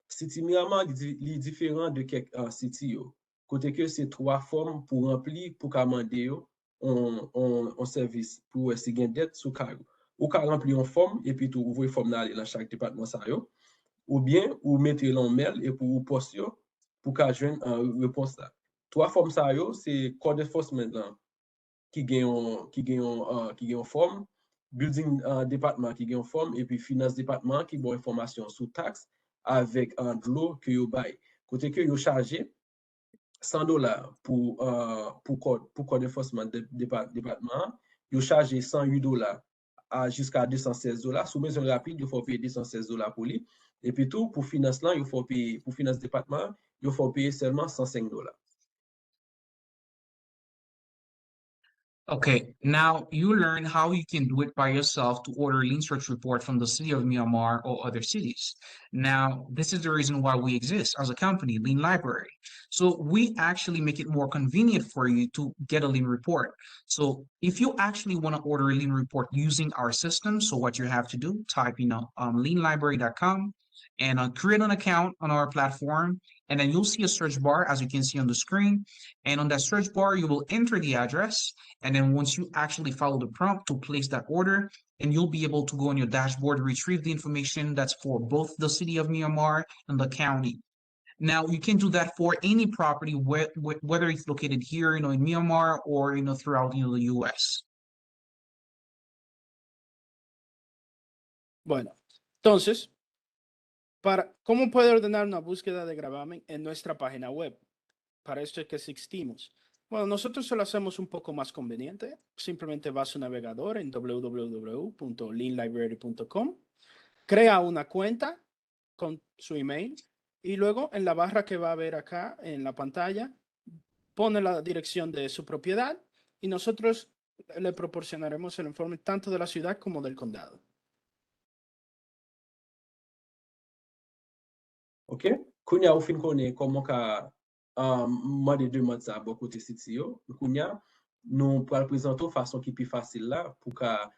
City Miramar li différent de kek City yo. Kote ke se 3 formes pour remplir pour ka mande yo on service pour si gen dette sou kay yo. Ou ka remplir yon forme et puis tout ouvrir forme nan dans chaque département sa yo. Ou bien ou mettre l'en mail et pour poste yo pour ka jwenn réponse la. 3 formes sa yo, c'est code enforcement lan. Qui gagne forme, building département qui gagne forme, et puis finance département qui bon information sous taxe avec un de l'eau que vous bail. Côté que vous chargez $100 pour code enforcement département, vous chargez $108 jusqu'à $216. Sous maison rapide, il faut payer $216 pour lui. Et puis tout, pour finance là, il faut payer, pour finance département, il faut payer seulement $105. Okay, now you learn how you can do it by yourself to order lien search report from the city of Myanmar or other cities. Now, this is the reason why we exist as a company, Lien Library. So we actually make it more convenient for you to get a lien report. So if you actually want to order a lien report using our system, so what you have to do, type, lienlibrary.com and create an account on our platform. And then you'll see a search bar, as you can see on the screen. And on that search bar, you will enter the address. And then once you actually follow the prompt to place that order, and you'll be able to go on your dashboard, retrieve the information that's for both the city of Myanmar and the county. Now, you can do that for any property, whether it's located here, in Myanmar or, throughout, the US. Bueno, entonces, ¿cómo puede ordenar una búsqueda de gravamen en nuestra página web? Para esto es que existimos. Bueno, nosotros se lo hacemos un poco más conveniente. Simplemente va a su navegador en www.lienlibrary.com, crea una cuenta con su email y luego en la barra que va a ver acá en la pantalla, pone la dirección de su propiedad y nosotros le proporcionaremos el informe tanto de la ciudad como del condado. Ok, kounya ou fin konen koman ka mande demande sa bon kote siti yo. Kounya, nou pral prezento fason ki pi fasil la pou ka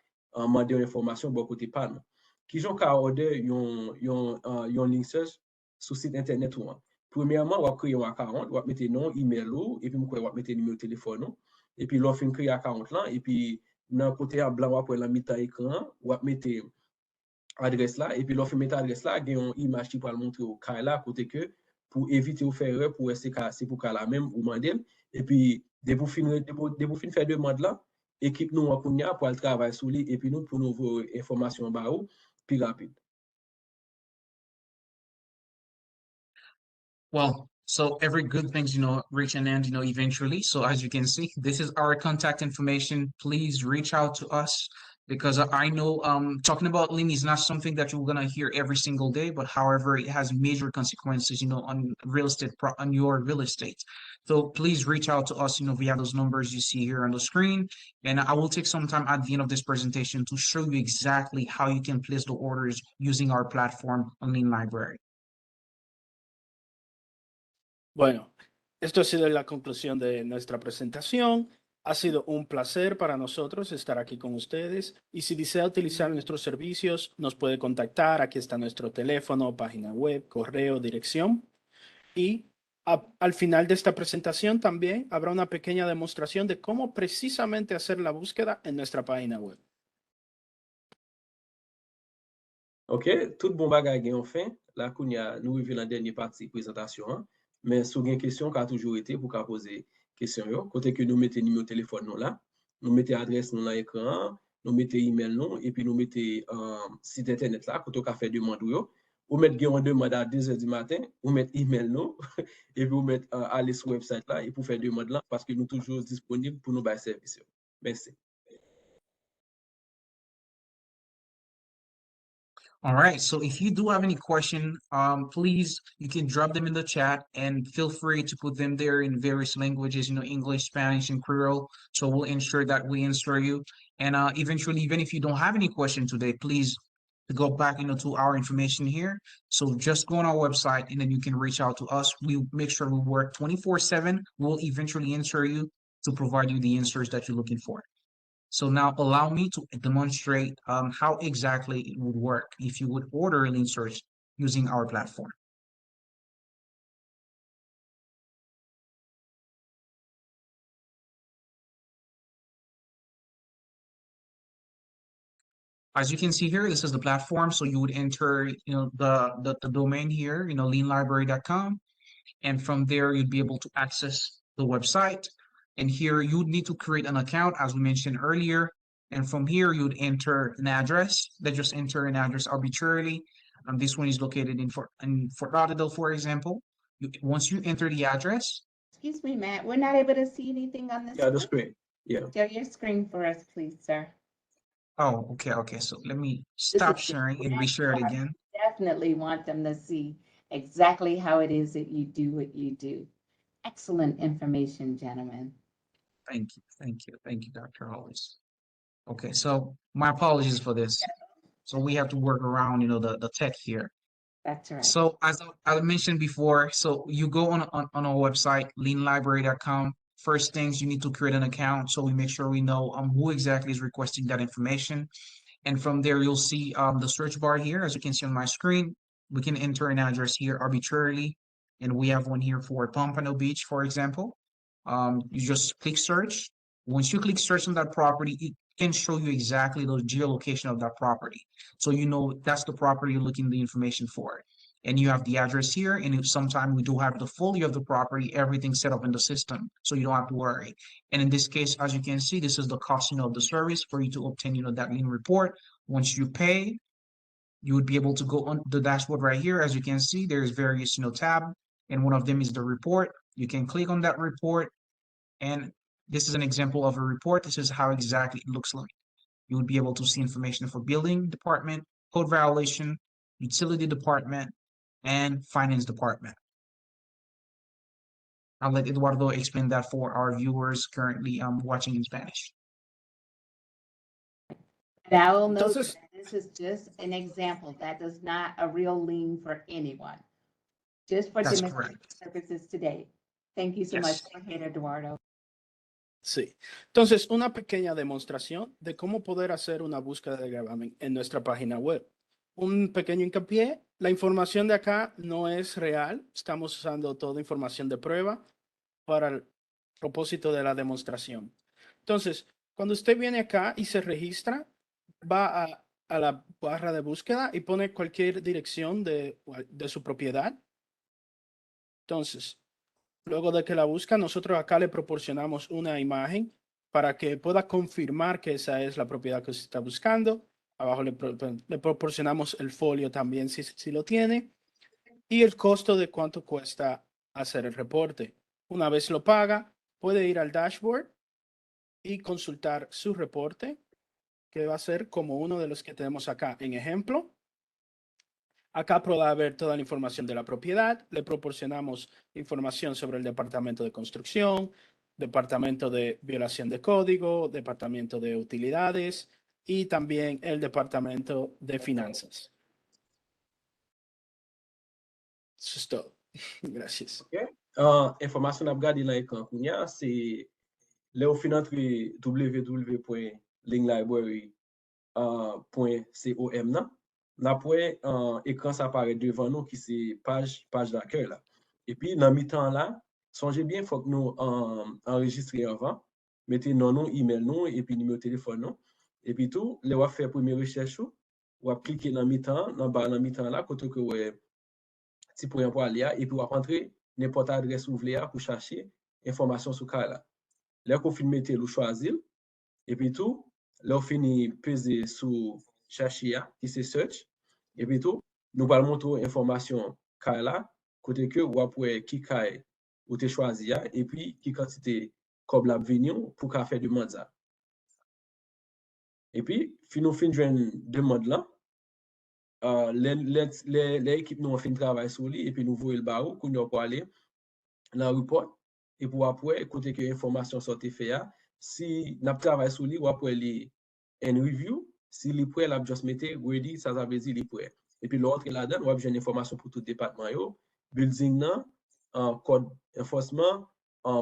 mande yon informasyon bon kote pan. Ki jon ka order yon link search sou site internet ou an. Premièrement, wap kreye yon account, wap mette non, email ou, epi mwen wap mette numéro téléphone ou, epi lò fin kreye account lan, epi nan kote a blanc wap wè la mitan ekran, wap mette adresse là, et puis l'offre mettre adresse là, il y a une image qui peut le montrer au cas là, côté que pour éviter de faire erreur, pour essayer c'est pour cas là même ou mandel, et puis dès vous finir faire demande là, équipe nous en kounya pour le travail sur lui, et puis nous pour nous vos informations bah ou plus rapide. Well, so every good things, reach an end, eventually. So as you can see, this is our contact information. Please reach out to us because I know talking about lien is not something that you're gonna hear every single day, but however, it has major consequences, on on your real estate. So please reach out to us, via those numbers you see here on the screen. And I will take some time at the end of this presentation to show you exactly how you can place the orders using our platform on Lien Library. Bueno, esto ha sido la conclusión de nuestra presentación. Ha sido un placer para nosotros estar aquí con ustedes y si desea utilizar nuestros servicios nos puede contactar. Aquí está nuestro teléfono, página web, correo, dirección. Y al final de esta presentación también habrá una pequeña demostración de cómo precisamente hacer la búsqueda en nuestra página web. Ok, tout bon bagay gen yon fin, la kounya nou rive lan denye parti prezentasyon an, men sou gen kesyon ka toujou ete pou ka pose kesyon yo, kote ke nou mette numéro téléphone nou la, nou mette adres nou la ekran, nou mette email nou, epi nou mette site internet la, kote ou ka fe demande yo, ou mette gen yon demande a 2h du matin, ou mette email nou, epi ou mette ale sou website la, epi pou fe demande la, paske nou toujou disponible pou nou bay servis yo. Merci. All right. So if you do have any question, please, you can drop them in the chat and feel free to put them there in various languages, English, Spanish, and Creole. So we'll ensure that we answer you. And eventually, even if you don't have any question today, please go back, to our information here. So just go on our website and then you can reach out to us. We make sure we work 24/7. We'll eventually answer you to provide you the answers that you're looking for. So now allow me to demonstrate how exactly it would work if you would order a lien search using our platform. As you can see here, this is the platform. So you would enter, the domain here, lienlibrary.com. And from there, you'd be able to access the website. And here you'd need to create an account, as we mentioned earlier. And from here, you'd enter an address. Just enter an address arbitrarily. This one is located in Fort Lauderdale, for example. Once you enter the address. Excuse me, Matt, we're not able to see anything on this. Yeah, the screen. Yeah. Share your screen for us, please, sir. Oh, okay. So let me stop sharing and reshare it again. Definitely want them to see exactly how it is that you do what you do. Excellent information, gentlemen. Thank you, Dr. Hollis. Okay, so my apologies for this. So we have to work around, the tech here. That's right. So as I mentioned before, so you go on our website, lienlibrary.com. First things, you need to create an account so we make sure we know who exactly is requesting that information. And from there, you'll see the search bar here. As you can see on my screen, we can enter an address here arbitrarily. And we have one here for Pompano Beach, for example. You just click search. Once you click search on that property, it can show you exactly the geolocation of that property. So you know that's the property you're looking the information for. And you have the address here. And if sometime we do have the folio of the property, everything set up in the system. So you don't have to worry. And in this case, as you can see, this is the cost, of the service for you to obtain, that lien report. Once you pay, you would be able to go on the dashboard right here. As you can see, there's various, tab, and one of them is the report. You can click on that report, and this is an example of a report. This is how exactly it looks like. You would be able to see information for building department, code violation, utility department, and finance department. I'll let Eduardo explain that for our viewers currently watching in Spanish. And I will note Entonces, that this is just an example. That is not a real lien for anyone. Just for That's demonstration correct. purposes today. Thank you so much. Go ahead, Eduardo. sí. Entonces, una pequeña demostración de cómo poder hacer una búsqueda de gravamen en nuestra página web. Un pequeño hincapié, la información de acá no es real. Estamos usando toda información de prueba para el propósito de la demostración. Entonces, cuando usted viene acá y se registra, va a la barra de búsqueda y pone cualquier dirección de su propiedad. Entonces, luego de que la busca, nosotros acá le proporcionamos una imagen para que pueda confirmar que esa es la propiedad que usted está buscando. Abajo le proporcionamos el folio también si lo tiene y el costo de cuánto cuesta hacer el reporte. Una vez lo paga, puede ir al dashboard y consultar su reporte, que va a ser como uno de los que tenemos acá en ejemplo. Acá podrá ver toda la información de la propiedad. Le proporcionamos información sobre el departamento de construcción, departamento de violación de código, departamento de utilidades y también el departamento de finanzas. Eso es todo. Gracias. Ok. Informasyon ap gade lan ekran kounya, se le ou fin antre www.lienlibrary.com nan pwe ekran sa apare devan nou ki se page d'accueil la. E pi nan mi tan la, sonje bien fok nou enregistre avan, mette nan nou, email nou, e pi numero telefon nou. E pi tou, le wap fè premier recherche ou, wap klike nan mi tan, nan mi tan la, kote ke wè ti pou yon po alia, e pi wap entre n'importe adres ou vle a pou chache informasyon sou ka la. Le kon fin mette lou chwazil, e pi tou, le ou fini peze sou chache ya, ki se search, e pi tou, nou pal montrou informasyon ka la, kote ke wap wè ki kay ou te chwazi ya, e pi ki kantite kob la venyon pou ka fè demande za. E pi, fin nou fin jwen demande lan, le ekip nou an fin travay sou li, e pi nou vwe l ba ou, koun yo pou ale nan report, e pou apwe, kote ke informasyon sote fe ya, si nap travay sou li, wapwe li en review, si li pre, la just mette ready, sa zavezi li pre. E pi l'autre la den, wap jen informasyon pou tout departman yo, building nan, code enforcement,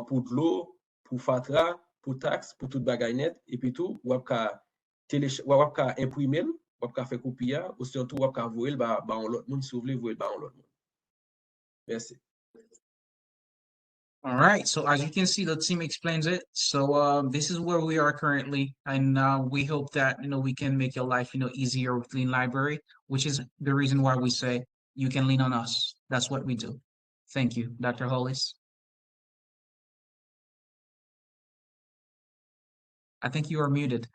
pou dlo, pou fatra, pou tax, pou tout bagay net, e pi tout, wap ka imprimel, wap ka fe kopiya, ou surtout wap ka vouel ba on lot moun, si ou vle vouel ba on lot moun. Merci. All right, so as you can see, the team explains it. So this is where we are currently, and we hope that we can make your life easier with Lien Library, which is the reason why we say you can lean on us. That's what we do. Thank you, Dr. Hollis. I think you are muted.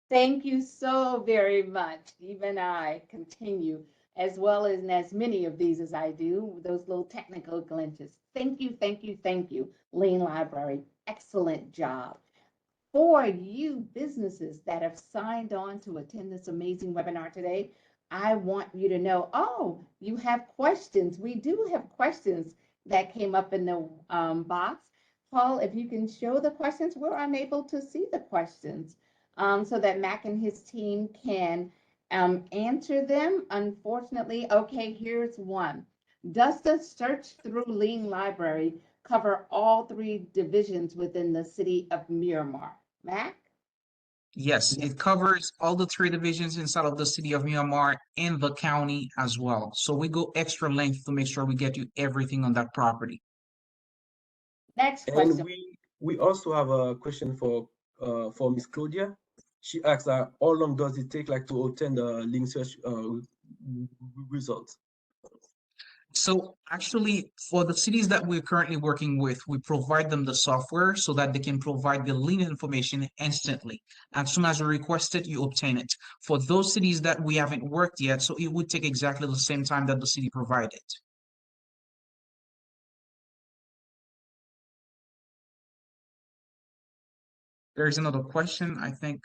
Thank you so very much. Even I continue, as well as many of these as I do, those little technical glitches. Thank you, Lien Library. Excellent job. For you businesses that have signed on to attend this amazing webinar today, I want you to know, you have questions. We do have questions that came up in the box. Paul, if you can show the questions, we're unable to see the questions, so that Mac and his team can answer them. Unfortunately, okay, here's one. Does the search through Lien Library cover all three divisions within the city of Miramar? Mac? Yes, it covers all the three divisions inside of the city of Myanmar and the county as well. So we go extra length to make sure we get you everything on that property. Next And question. we also have a question for Miss Claudia. She asks, how long does it take like to obtain the link search results? So actually, for the cities that we're currently working with, we provide them the software so that they can provide the lien information instantly. As soon as you request it, you obtain it. For those cities that we haven't worked yet, so it would take exactly the same time that the city provided. There's another question, I think.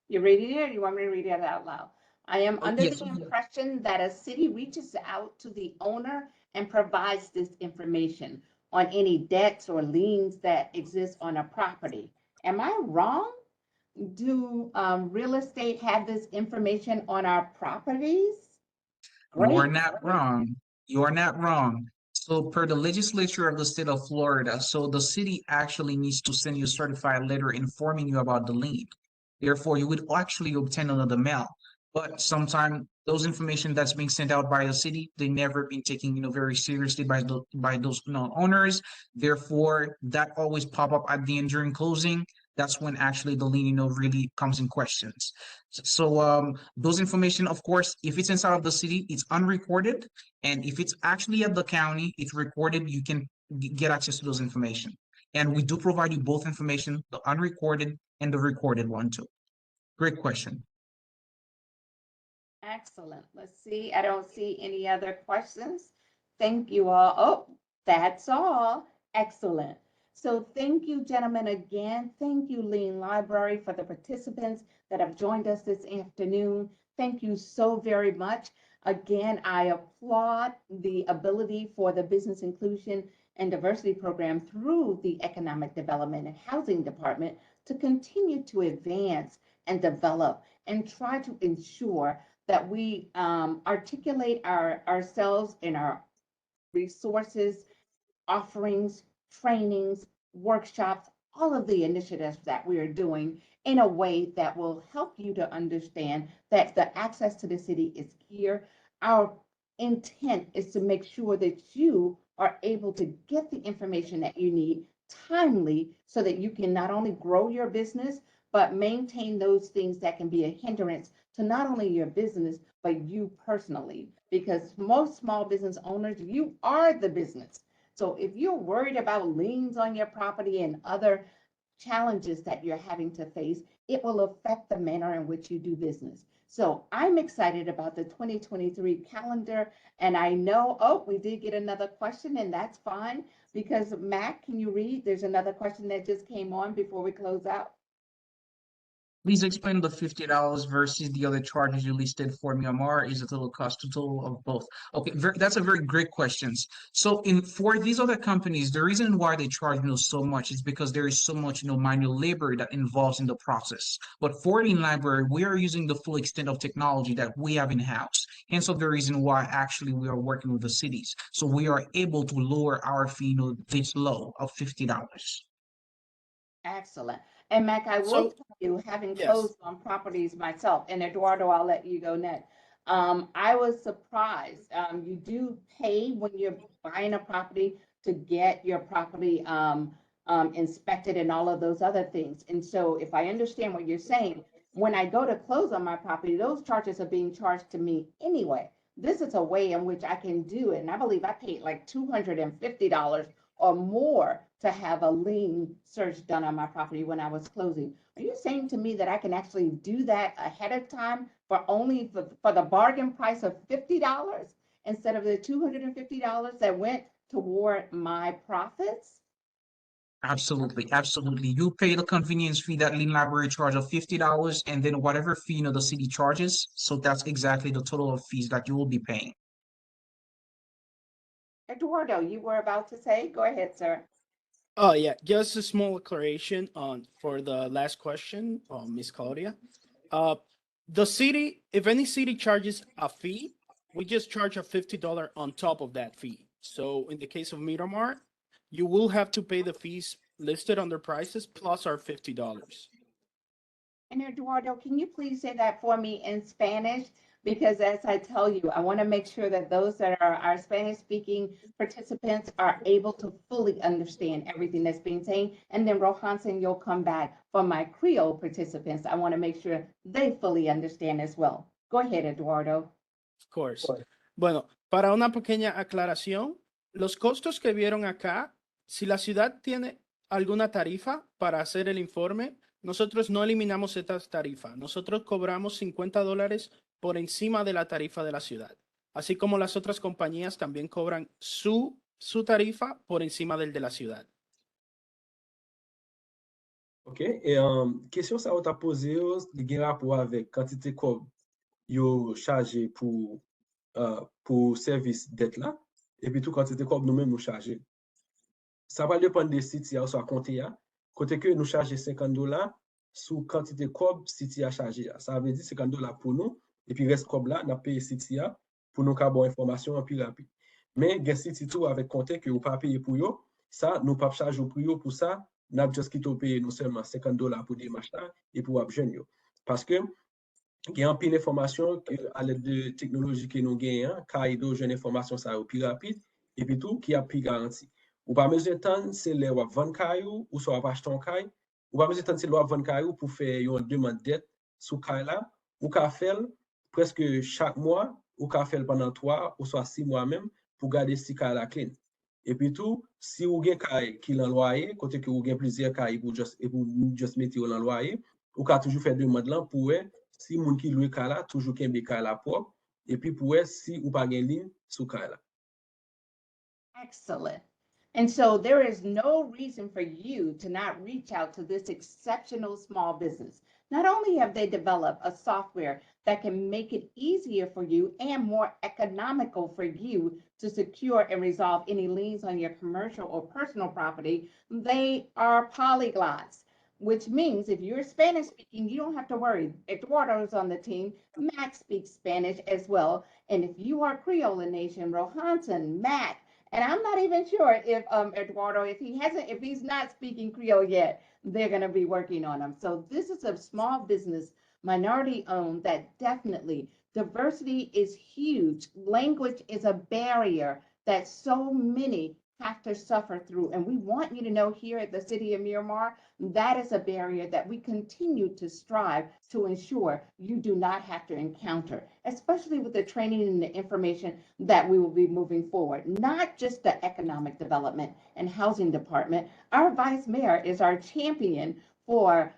You reading it or you want me to read it out loud? I am under yes. the impression that a city reaches out to the owner and provides this information on any debts or liens that exist on a property. Am I wrong? Do real estate have this information on our properties? You are Great. not wrong. You are not wrong. So per the legislature of the state of Florida, so the city actually needs to send you a certified letter informing you about the lien. Therefore, you would actually obtain another mail. But sometimes those information that's being sent out by the city, they never been taken, very seriously by those owners. Therefore, that always pop up at the end during closing. That's when actually the lien, really comes in questions. So those information, of course, if it's inside of the city, it's unrecorded. And if it's actually at the county, it's recorded. You can get access to those information. And we do provide you both information, the unrecorded and the recorded one too. Great question. Excellent. Let's see. I don't see any other questions. Thank you all. Oh, that's all. Excellent. So thank you, gentlemen, again. Thank you, Lien Library, for the participants that have joined us this afternoon. Thank you so very much. Again, I applaud the ability for the Business Inclusion and Diversity Program through the Economic Development and Housing Department to continue to advance and develop and try to ensure that we articulate ourselves in our resources, offerings, trainings, workshops, all of the initiatives that we are doing in a way that will help you to understand that the access to the city is here. Our intent is to make sure that you are able to get the information that you need timely so that you can not only grow your business, but maintain those things that can be a hindrance to not only your business, but you personally. Because most small business owners, you are the business. So if you're worried about liens on your property and other challenges that you're having to face, it will affect the manner in which you do business. So I'm excited about the 2023 calendar. And I know, oh, we did get another question, and that's fine because Mac, can you read? There's another question that just came on before we close out. Please explain the $50 versus the other charges you listed for Myanmar. Is a total cost to total of both? Okay, that's a very great question. So for these other companies, the reason why they charge so much is because there is so much manual labor that involves in the process. But for Lien Library, we are using the full extent of technology that we have in-house. Hence of the reason why actually we are working with the cities. So we are able to lower our fee this low of $50. Excellent. And Mac, I will So, tell you, having yes. closed on properties myself, and Eduardo, I'll let you go next. I was surprised. You do pay when you're buying a property to get your property inspected and all of those other things. And so if I understand what you're saying, when I go to close on my property, those charges are being charged to me anyway. This is a way in which I can do it. And I believe I paid like $250 or more to have a lien search done on my property when I was closing. Are you saying to me that I can actually do that ahead of time for only for the bargain price of $50 instead of the $250 that went toward my profits? Absolutely, absolutely. You pay the convenience fee that Lien Library charge of $50, and then whatever fee the city charges. So that's exactly the total of fees that you will be paying. Eduardo, you were about to say, go ahead, sir. Oh yeah, just a small acceleration on for the last question, Miss Claudia. Uh, the city, if any city charges a fee, we just charge a $50 on top of that fee. So in the case of Miramar, you will have to pay the fees listed under prices plus our $50. And Eduardo, can you please say that for me in Spanish? Because as I tell you, I want to make sure that those that are our Spanish speaking participants are able to fully understand everything that's being said. And then Rohanson, you'll come back for my Creole participants. I want to make sure they fully understand as well. Go ahead, Eduardo. Of course. Bueno, para una pequeña aclaración, los costos que vieron acá, si la ciudad tiene alguna tarifa para hacer el informe, nosotros no eliminamos esta tarifa. Nosotros cobramos $50 por encima de la tarifa de la ciudad. Así como las otras compañías también cobran su tarifa por encima del de la ciudad. Ok, kesyon sa ou ta pose yo, li gen rapor avek kantite kob yo chaje pou servis det la, epi tou kantite kob nou men nou chaje. Sa va depan de siti ya ou sa konte ya, kote ke nou chaje $50 sou kantite kob siti ya chaje ya. Sa ave di $50 pou nou, epi res kob la, na peye siti ya pou nou ka bon informasyon an pi rapi. Men gen siti tou avek konte ke ou pa peye pou yo, sa nou pa chaje ou pou yo pou sa, nap just kito peye non seulement $50 pour des machins et pour abjeun yo. Parce que il y a un pile d'informations à l'aide de technologie que nous gagnons, car il doit jeune information ça au plus rapide et puis tout qui a plus garanti. Ou pas besoin de temps, c'est les wap vendre caillou ou soit acheter un caillou. Ou pas besoin de temps, c'est les wap vendre caillou pour faire une demande d'aide sous caillou là, ou qu'a faire presque chaque mois, ou qu'a faire pendant 3 ou soit 6 mois même pour garder si caillou la clean. Et puis tout, si vous avez un caille qui est loyer, côté que vous avez plusieurs cailles pour juste mettre dans loyer, vous pouvez toujours faire demande là pour si moun qui loue caille là, toujours qu'un caille là propre, et puis pour si vous pas gain ligne sous caille là. Excellent. And so there is no reason for you to not reach out to this exceptional small business. Not only have they developed a software that can make it easier for you and more economical for you to secure and resolve any liens on your commercial or personal property, they are polyglots, which means if you're Spanish speaking, you don't have to worry. Eduardo's on the team. Matt speaks Spanish as well. And if you are Creole Nation, Rohanson, Matt, and I'm not even sure if Eduardo, if he's not speaking Creole yet, they're going to be working on them. So this is a small business, minority owned, that definitely diversity is huge. Language is a barrier that so many have to suffer through. And we want you to know here at the city of Miramar, that is a barrier that we continue to strive to ensure you do not have to encounter, especially with the training and the information that we will be moving forward. Not just the economic development and housing department. Our vice mayor is our champion for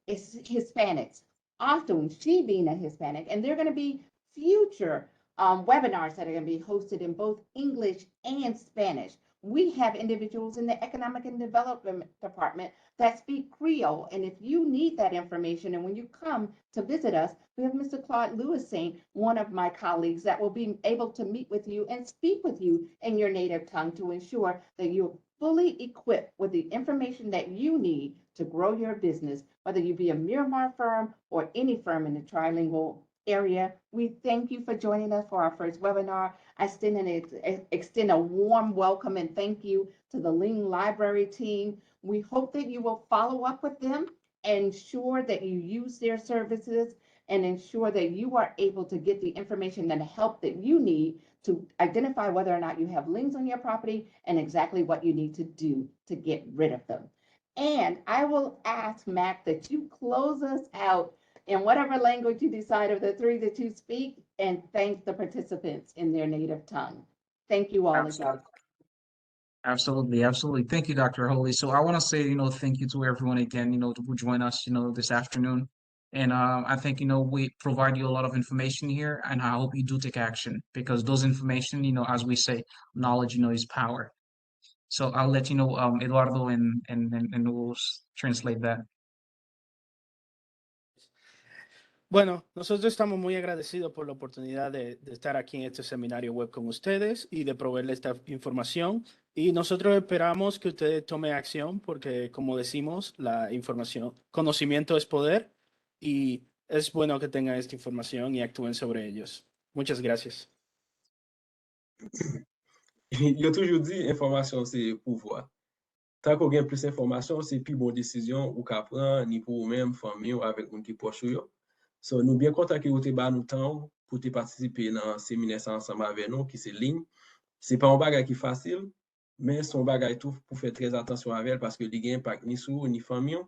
Hispanics. Often she being a Hispanic, and they're going to be future webinars that are going to be hosted in both English and Spanish. We have individuals in the Economic and Development Department that speak Creole. And if you need that information, and when you come to visit us, we have Mr. Claude Lewis Saint, one of my colleagues, that will be able to meet with you and speak with you in your native tongue to ensure that you're fully equipped with the information that you need to grow your business, whether you be a Miramar firm or any firm in the trilingual area. We thank you for joining us for our first webinar. I extend a warm welcome and thank you to the Lien Library team. We hope that you will follow up with them, ensure that you use their services, and ensure that you are able to get the information and help that you need to identify whether or not you have liens on your property and exactly what you need to do to get rid of them. And I will ask Mac that you close us out in whatever language you decide of the three that you speak, and thank the participants in their native tongue. Thank you all again. Absolutely, absolutely. Thank you, Dr. Holy. So I want to say, thank you to everyone again, who joined us, this afternoon. And I think, we provide you a lot of information here, and I hope you do take action, because those information, as we say, knowledge, is power. So I'll let Eduardo and we'll translate that. Bueno, nosotros estamos muy agradecidos por la oportunidad de estar aquí en este seminario web con ustedes y de proveerles esta información. Y nosotros esperamos que ustedes tomen acción porque, como decimos, la información, conocimiento es poder y es bueno que tengan esta información y actúen sobre ellos. Muchas gracias. Yo toujou di, informasyon se pouvoi. Tan kon gen plus informasyon, se pi bon desisyon ou ka pran, ni pou ou men, fami ou avek moun ki poch yo. So, nou bien kontan ki ou te ba nou tan pou te partisipe nan seminer sa ansama ave nou, ki se Lien. Se pa un bagay ki fasil, men son bagay tou pou fè trez atensyon avel, paske li gen impact ni sou, ni fami yo,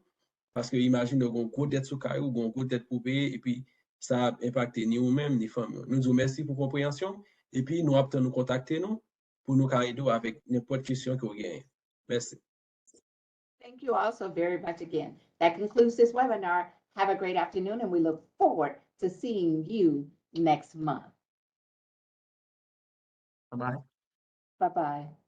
paske imagine gon kou det sou kay ou, gon kou det pou peye, e pi sa impacte ni ou men, ni fami yo. Nou djou mersi pou komprehensyon, e pi nou apten nou kontakte nou, pour nous aider avec n'importe question que vous avez. Merci. Thank you all so very much again. That concludes this webinar. Have a great afternoon, and we look forward to seeing you next month. Bye-bye. Bye-bye.